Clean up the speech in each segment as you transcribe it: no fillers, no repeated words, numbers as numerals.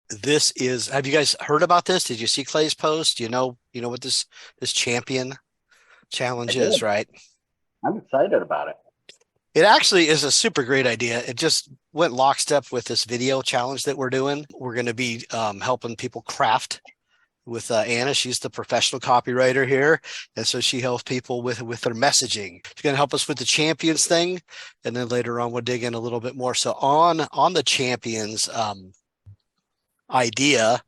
This is, have you guys heard about this? Did you see Clay's post? You know what this champion I challenge is, did. right? I'm excited about it. It actually is a super great idea. It just went lockstep with this video challenge that we're doing. We're going to be helping people craft with Anna. She's the professional copywriter here, and so she helps people with their messaging. She's going to help us with the champions thing, and then later on we'll dig in a little bit more. So on the champions idea,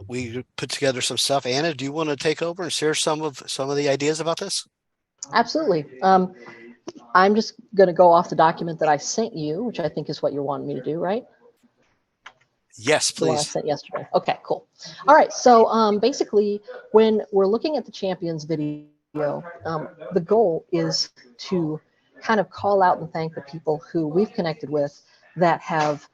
we put together some stuff. Anna, do you want to take over and share some of the ideas about this? Absolutely. I'm just going to go off the document that I sent you, which I think is what you're wanting me to do, right? Yes, The one I please. sent yesterday. Okay, cool. All right. So basically, when we're looking at the champions video, the goal is to kind of call out and thank the people who we've connected with that have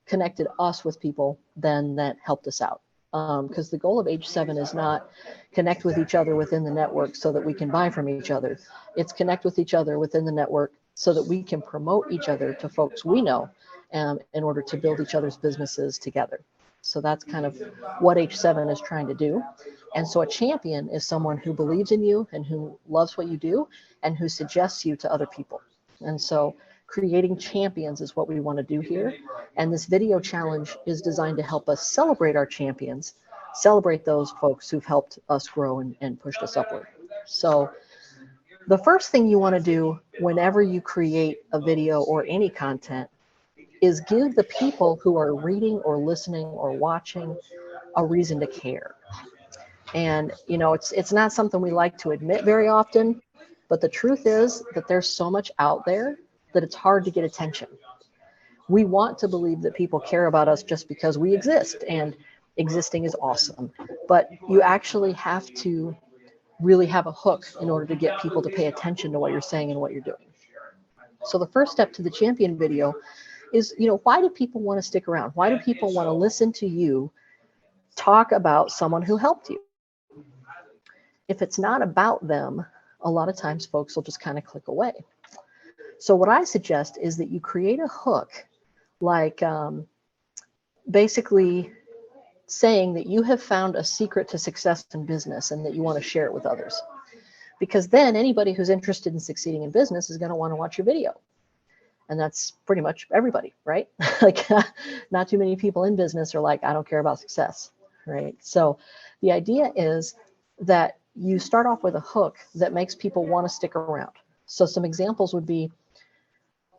connected us with people then that helped us out. Because the goal of H7 is not connect with each other within the network so that we can buy from each other. It's connect with each other within the network so that we can promote each other to folks we know in order to build each other's businesses together. So that's kind of what H7 is trying to do. And so a champion is someone who believes in you and who loves what you do and who suggests you to other people. And so creating champions is what we want to do here. And this video challenge is designed to help us celebrate our champions, celebrate those folks who've helped us grow and pushed us upward. So the first thing you want to do whenever you create a video or any content is give the people who are reading or listening or watching a reason to care. And it's not something we like to admit very often, but the truth is that there's so much out there that it's hard to get attention. We want to believe that people care about us just because we exist, and existing is awesome. But you actually have to really have a hook in order to get people to pay attention to what you're saying and what you're doing. So the first step to the champion video is, why do people want to stick around? Why do people want to listen to you talk about someone who helped you? If it's not about them, a lot of times folks will just kind of click away. So what I suggest is that you create a hook, like basically saying that you have found a secret to success in business and that you want to share it with others. Because then anybody who's interested in succeeding in business is going to want to watch your video. And that's pretty much everybody, right? Like not too many people in business are like, I don't care about success, right? So the idea is that you start off with a hook that makes people want to stick around. So some examples would be,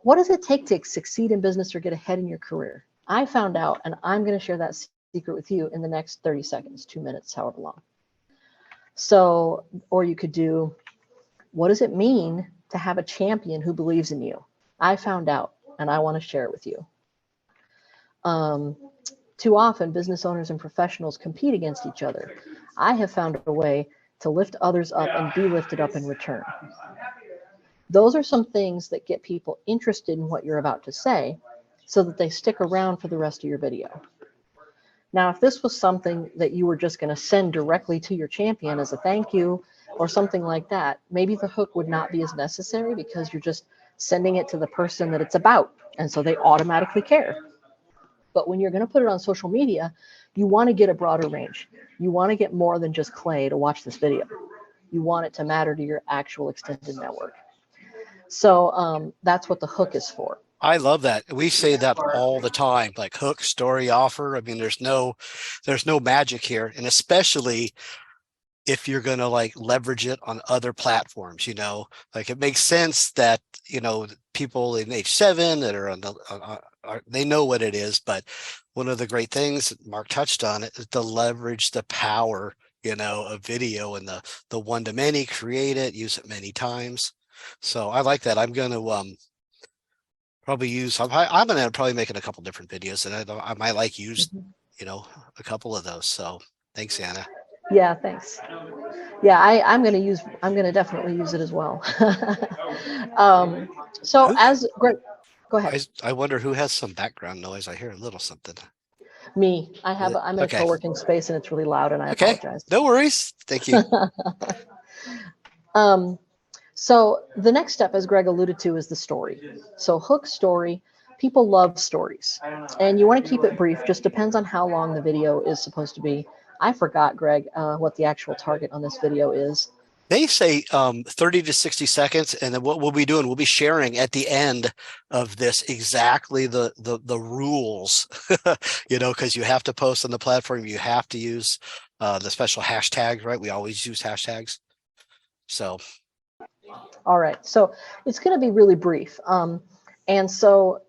what does it take to succeed in business or get ahead in your career? I found out, and I'm going to share that secret with you in the next 30 seconds, 2 minutes, however long. So, or you could do, what does it mean to have a champion who believes in you? I found out, and I want to share it with you. Too often, business owners and professionals compete against each other. I have found a way to lift others up and be lifted up in return. Those are some things that get people interested in what you're about to say so that they stick around for the rest of your video. Now, if this was something that you were just going to send directly to your champion as a thank you or something like that, maybe the hook would not be as necessary because you're just sending it to the person that it's about, and so they automatically care. But when you're going to put it on social media, you want to get a broader range. You want to get more than just Clay to watch this video. You want it to matter to your actual extended network. So that's what the hook is for. I love that. We say that all the time, like hook, story, offer. I mean, there's no magic here. And especially if you're going to like leverage it on other platforms, like it makes sense that, people in H7 that are on they know what it is. But one of the great things that Mark touched on it is to leverage the power, of video and the one-to-many, create it, use it many times. So I like that. I'm going to, probably use, I'm going to probably making a couple different videos, and I might like use, Mhm. a couple of those. So thanks, Anna. Yeah, thanks. Yeah, I'm gonna definitely use it as well. um, so Who, as Greg, go ahead. I wonder who has some background noise. I hear a little something. Me, I'm in a Okay. co-working space and it's really loud and I Okay. apologize. No worries. Thank you. um, so the next step, as Greg alluded to, is the story. So hook story. people love stories, and you want to keep it brief. Just depends on how long the video is supposed to be. I forgot, Greg, what the actual target on this video is. They say 30 to 60 seconds, and then what we'll be doing, we'll be sharing at the end of this exactly the rules, you know, because you have to post on the platform, you have to use the special hashtags, right? We always use hashtags. So. All right, so it's going to be really brief. And so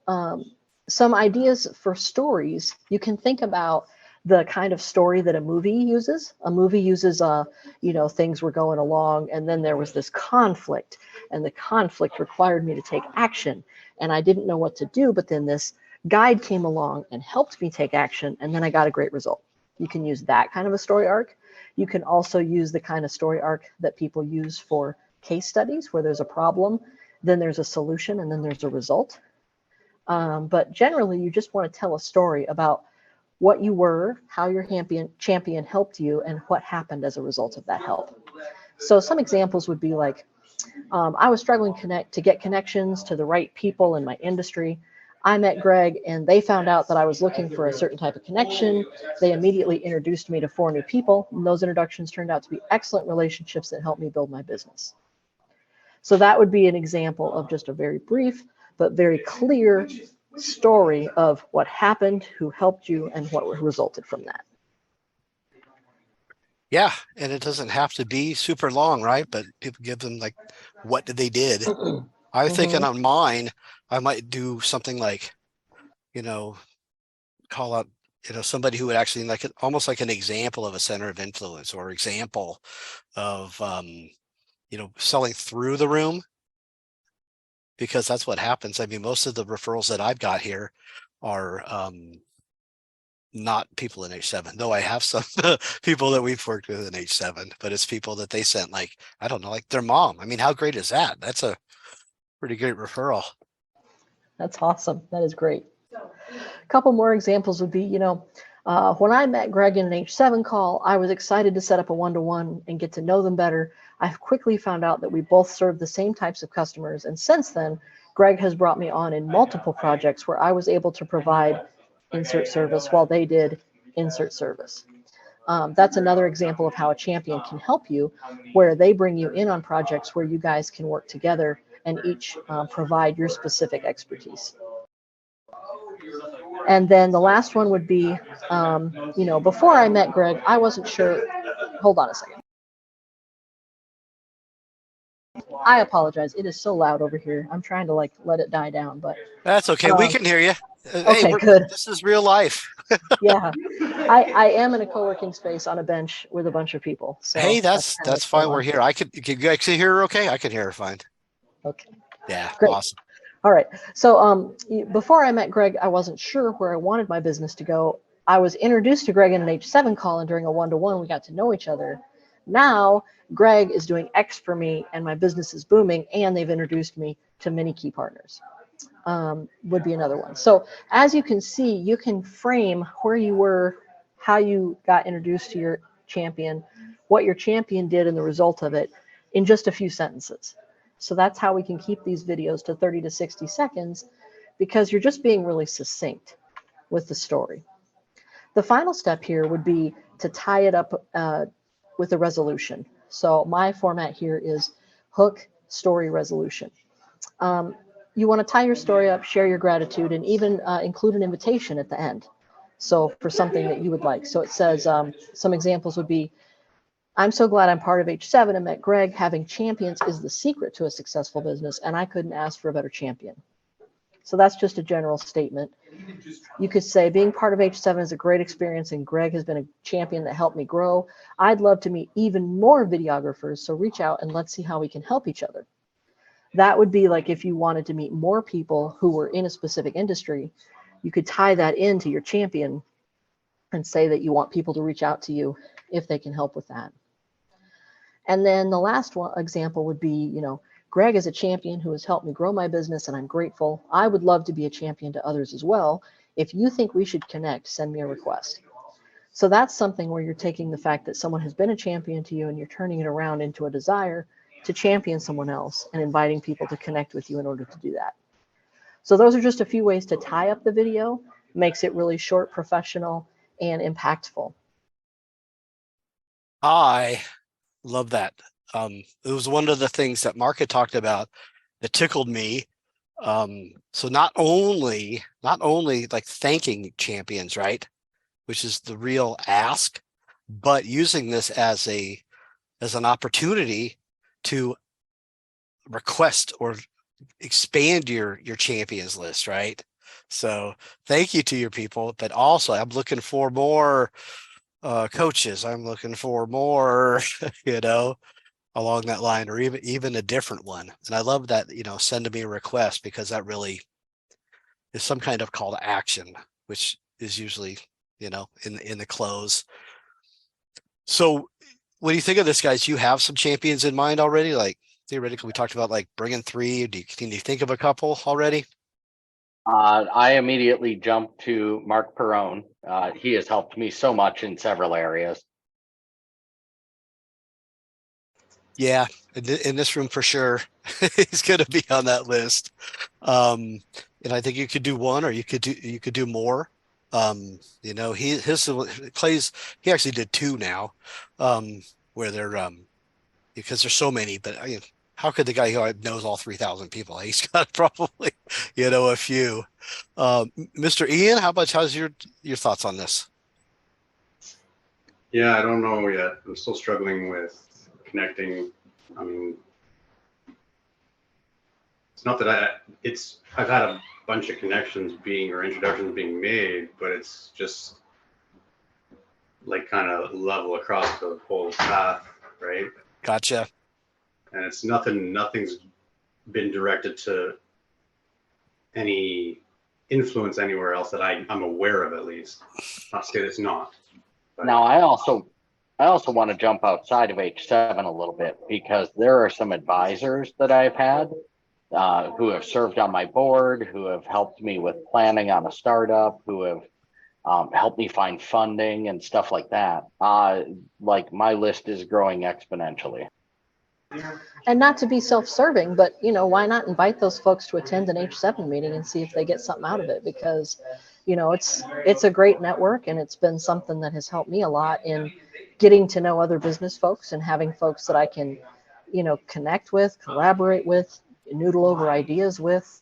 some ideas for stories, you can think about the kind of story that a movie uses. A movie uses, you know, things were going along, and then there was this conflict, and the conflict required me to take action, and I didn't know what to do, but then this guide came along and helped me take action, and then I got a great result. You can use that kind of a story arc. You can also use the kind of story arc that people use for case studies, where there's a problem, then there's a solution, and then there's a result. But generally, you just want to tell a story about what you were, how your champion helped you, and what happened as a result of that help. So some examples would be like, I was struggling to get connections to the right people in my industry. I met Greg, and they found out that I was looking for a certain type of connection. They immediately introduced me to 4 new people, and those introductions turned out to be excellent relationships that helped me build my business. So that would be an example of just a very brief but very clear story of what happened, who helped you, and what resulted from that. Yeah, and it doesn't have to be super long, right? But people give them like what they did. I was thinking on mine, I might do something like, you know, call out, you know, somebody who would actually like almost like an example of a center of influence or example of, you know, selling through the room, because that's what happens. I mean, most of the referrals that I've got here are not people in H7, though I have some people that we've worked with in H7, but it's people that they sent, like, I don't know, like their mom. I mean, how great is that? That's a pretty great referral. That's awesome. That is great. A couple more examples would be, you know, when I met Greg in an H7 call, I was excited to set up a one-to-one and get to know them better. I quickly found out that we both serve the same types of customers. And since then, Greg has brought me on in multiple projects where I was able to provide insert service while they did insert service. That's another example of how a champion can help you, where they bring you in on projects where you guys can work together and each provide your specific expertise. And then the last one would be, you know, before I met Greg, I wasn't sure. Hold on a second. I apologize. It is so loud over here. I'm trying to like let it die down, but that's okay. We can hear you. Okay, hey, good. This is real life. Yeah, I am in a co-working space on a bench with a bunch of people. So hey, that's fine. We're here. Can you actually hear her okay? I can hear her fine. Okay. Yeah, great. awesome. All right. So before I met Greg, I wasn't sure where I wanted my business to go. I was introduced to Greg in an H7 call, and during a one-to-one, we got to know each other. Now, Greg is doing X for me, and my business is booming, and they've introduced me to many key partners. Would be another one. So as you can see, you can frame where you were, how you got introduced to your champion, what your champion did and the result of it in just a few sentences. So that's how we can keep these videos to 30 to 60 seconds, because you're just being really succinct with the story. The final step here would be to tie it up with a resolution. So my format here is hook, story, resolution. You want to tie your story up, share your gratitude, and even include an invitation at the end. So for something that you would like. So it says, some examples would be, I'm so glad I'm part of H7 and met Greg. Having champions is the secret to a successful business, and I couldn't ask for a better champion. So that's just a general statement. You could say, being part of H7 is a great experience, and Greg has been a champion that helped me grow. I'd love to meet even more videographers, so reach out and let's see how we can help each other. That would be like if you wanted to meet more people who were in a specific industry, you could tie that into your champion and say that you want people to reach out to you if they can help with that. And then the last one example would be, you know, Greg is a champion who has helped me grow my business, and I'm grateful. I would love to be a champion to others as well. If you think we should connect, send me a request. So that's something where you're taking the fact that someone has been a champion to you and you're turning it around into a desire to champion someone else and inviting people to connect with you in order to do that. So those are just a few ways to tie up the video, makes it really short, professional, and impactful. I love that. It was one of the things that Mark had talked about that tickled me. So not only like thanking champions, right? Which is the real ask, but using this as an opportunity to request or expand your champions list, right? So thank you to your people, but also I'm looking for more coaches. I'm looking for more, along that line, or even a different one. And I love that, send me a request, because that really is some kind of call to action, which is usually, in the close. So when you think of this, guys, you have some champions in mind already? Like theoretically, we talked about like bringing 3. Can you think of a couple already? I immediately jumped to Mark Perrone. He has helped me so much in several areas. Yeah, in this room for sure. He's going to be on that list. And I think you could do one, or you could do more. He actually did 2 now, where they're because there's so many, but how could the guy who knows all 3,000 people? He's got probably, a few. Mr. Ian, how's your thoughts on this? Yeah, I don't know yet. I'm still struggling with connecting. I mean, it's not that I've had a bunch of connections or introductions being made, but it's just like kind of level across the whole path, right? Gotcha. And it's nothing's been directed to any influence anywhere else that I'm aware of, at least. Not to say it's not. But Now, I also want to jump outside of H7 a little bit, because there are some advisors that I've had who have served on my board, who have helped me with planning on a startup, who have helped me find funding and stuff like that. Like my list is growing exponentially. And not to be self-serving, but why not invite those folks to attend an H7 meeting and see if they get something out of it? Because it's a great network, and it's been something that has helped me a lot in getting to know other business folks and having folks that I can connect with, collaborate with, noodle over ideas with.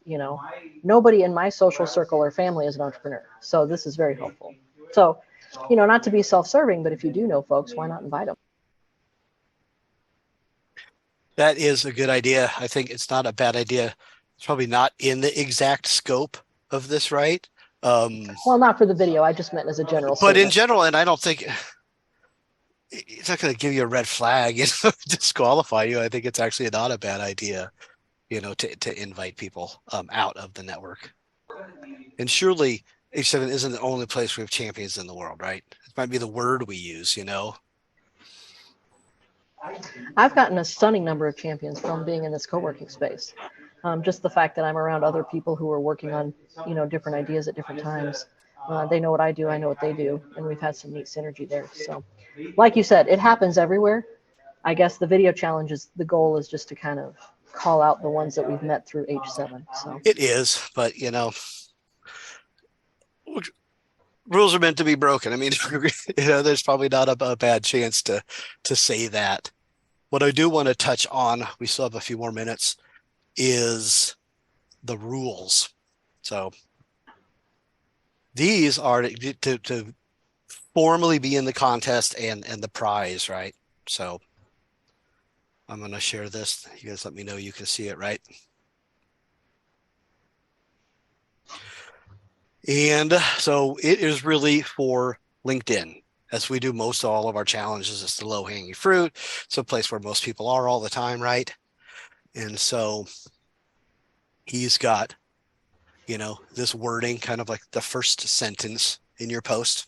Nobody in my social circle or family is an entrepreneur, so this is very helpful. So not to be self-serving, but if you do know folks, why not invite them? That is a good idea. I think it's not a bad idea. It's probably not in the exact scope of this, right? Well, not for the video. I just meant as a general But in statement. general, and I don't think it's not going to give you a red flag, disqualify you. I think it's actually not a bad idea, to invite people out of the network. And surely H7 isn't the only place we have champions in the world, right? It might be the word we use, I've gotten a stunning number of champions from being in this co-working space. Just the fact that I'm around other people who are working on, different ideas at different times. They know what I do, I know what they do, and we've had some neat synergy there. So, like you said, it happens everywhere. I guess the video challenge the goal is just to kind of call out the ones that we've met through H7. So it is, but rules are meant to be broken. I mean, there's probably not a bad chance to say that. What I do want to touch on, we still have a few more minutes, is the rules. So these are to formally be in the contest and the prize, right? So I'm going to share this. You guys let me know you can see it, right? And so it is really for LinkedIn. As we do most all of our challenges, it's the low-hanging fruit. It's a place where most people are all the time, right? And so he's got, this wording, kind of like the first sentence in your post.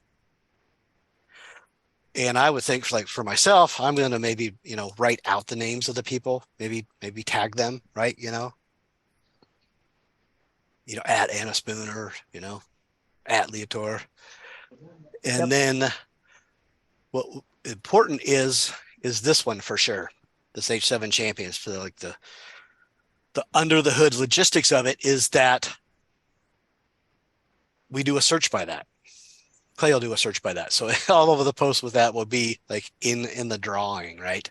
And I would think, like for myself, I'm going to maybe, write out the names of the people, maybe tag them, right? At Anna Spooner, at Leotor. And then what important is this one for sure. This H7 champions, for like the under the hood logistics of it is that we do a search by that. Clay will do a search by that. So all over the post with that will be like in the drawing, right?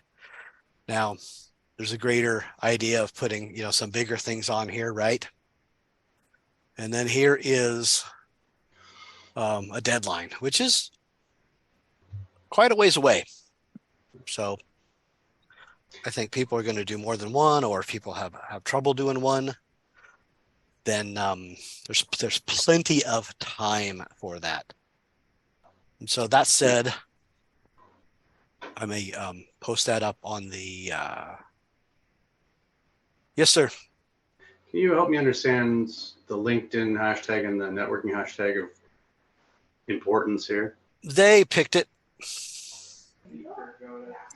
Now, there's a greater idea of putting, some bigger things on here, right? And then here is a deadline, which is quite a ways away. So I think people are going to do more than one, or if people have trouble doing one, then there's plenty of time for that. And so that said, I may post that up on the, yes, sir. Can you help me understand the LinkedIn hashtag and the networking hashtag of importance here? They picked it.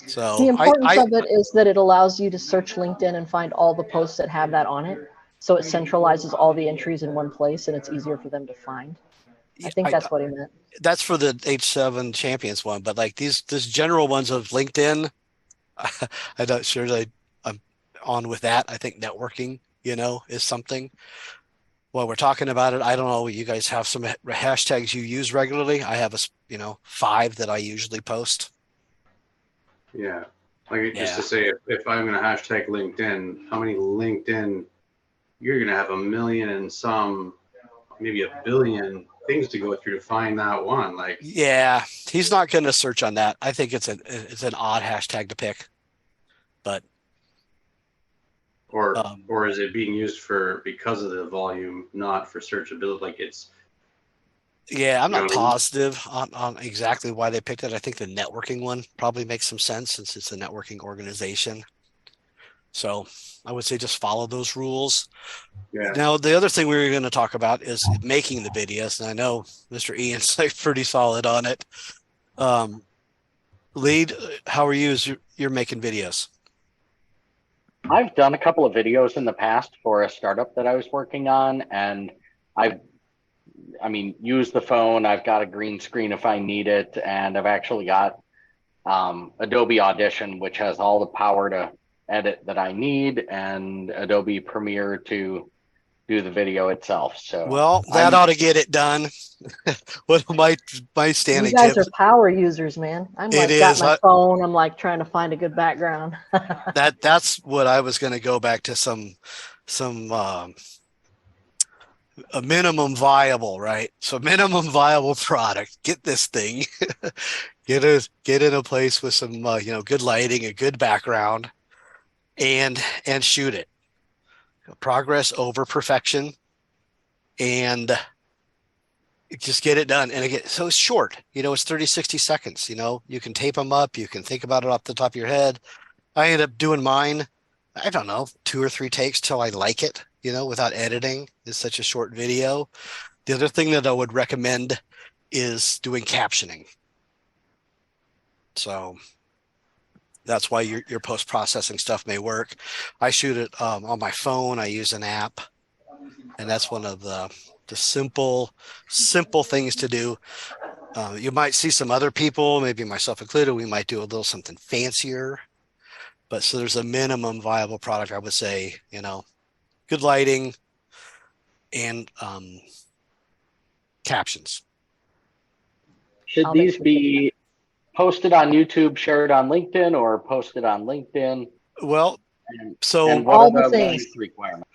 So The importance of it is that it allows you to search LinkedIn and find all the posts that have that on it. So it centralizes all the entries in one place and it's easier for them to find. I think that's what he meant. That's for the H7 champions one, but like these general ones of LinkedIn, I'm not sure that I'm on with that. I think networking, is something. While we're talking about it, I don't know, you guys have some hashtags you use regularly. I have 5 that I usually post. Yeah. Like just to say, if I'm going to hashtag LinkedIn, how many LinkedIn, you're going to have 1 million and some, maybe 1 billion things to go through to find that one. Like, yeah, he's not going to search on that. I think it's an odd hashtag to pick, but or is it being used because of the volume, not for searchability? Like it's. Yeah, I'm not positive on exactly why they picked it. I think the networking one probably makes some sense since it's a networking organization. So I would say just follow those rules. Yeah. Now, the other thing we were going to talk about is making the videos. And I know Mr. Ian's like pretty solid on it. Lead, how are you as you're making videos? I've done a couple of videos in the past for a startup that I was working on, and use the phone. I've got a green screen if I need it, and I've actually got Adobe Audition, which has all the power to edit that I need, and Adobe Premiere to do the video itself. So well, that ought to get it done. What my standing You guys tips? are power users, man. I'm like got my phone. I'm like trying to find a good background. That's what I was going to go back to some a minimum viable, right? So minimum viable product. Get this thing, get in a place with some good lighting, a good background, and shoot it. Progress over perfection, and just get it done. And again, so it's short. It's 30, 60 seconds. You can tape them up. You can think about it off the top of your head. I end up doing mine, I don't know, 2 or 3 takes till I like it, without editing. It's such a short video. The other thing that I would recommend is doing captioning. So that's why your post-processing stuff may work. I shoot it on my phone. I use an app, and that's one of the simple things to do. You might see some other people, maybe myself included, we might do a little something fancier. But so there's a minimum viable product, I would say, good lighting and captions. Should these be posted on YouTube, shared on LinkedIn, or posted on LinkedIn? Well, so and what are the requirements?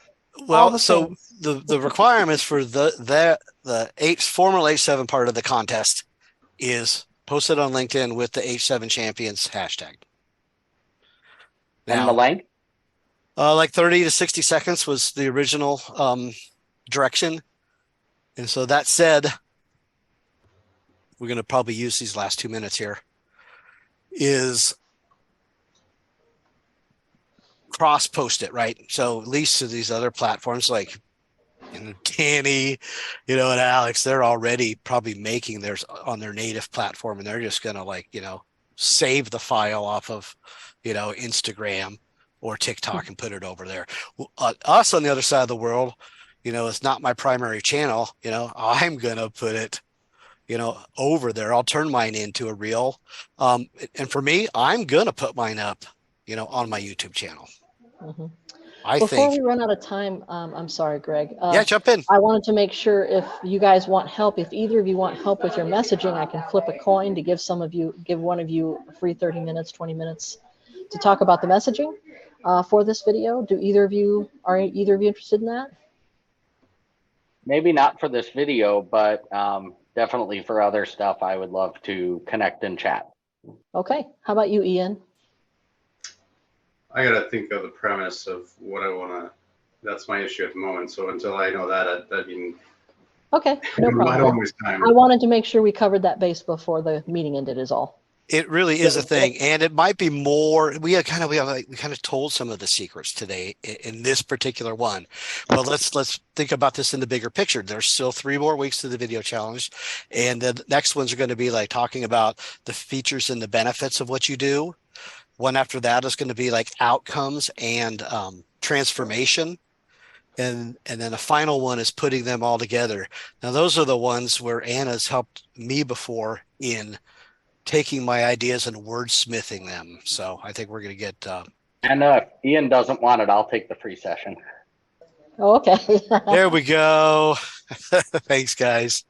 Well, so the requirements for the formal H7 part of the contest is posted on LinkedIn with the H7 champions hashtag. Now, and the length? Like 30 to 60 seconds was the original direction. And so that said, we're going to probably use these last 2 minutes here, is cross post it, right? So at least to these other platforms like Danny, and Alex, they're already probably making theirs on their native platform, and they're just going to save the file off of, Instagram or TikTok and put it over there. Us on the other side of the world, it's not my primary channel. I'm going to put it, over there. I'll turn mine into a reel. And for me, I'm going to put mine up, on my YouTube channel. Mm-hmm. I Before think, we run out of time, I'm sorry, Greg. yeah, jump in. I wanted to make sure if you guys want help, if either of you want help with your messaging, I can flip a coin to give one of you a free 30 minutes, 20 minutes to talk about the messaging for this video. Are either of you interested in that? Maybe not for this video, but definitely for other stuff. I would love to connect and chat. Okay. How about you, Ian? I gotta think of the premise of what I wanna. That's my issue at the moment. So until I know that, I mean, Okay, no I don't problem. waste time. I wanted to make sure we covered that base before the meeting ended is all. It really is a thing, and it might be more. We kind of told some of the secrets today in this particular one, but let's think about this in the bigger picture. There's still 3 more weeks to the video challenge, and the next ones are going to be like talking about the features and the benefits of what you do. One after that is going to be like outcomes and transformation, and then the final one is putting them all together. Now those are the ones where Anna's helped me before in taking my ideas and wordsmithing them. So I think we're going to get. And if Ian doesn't want it, I'll take the free session. Oh, okay. There we go. Thanks, guys.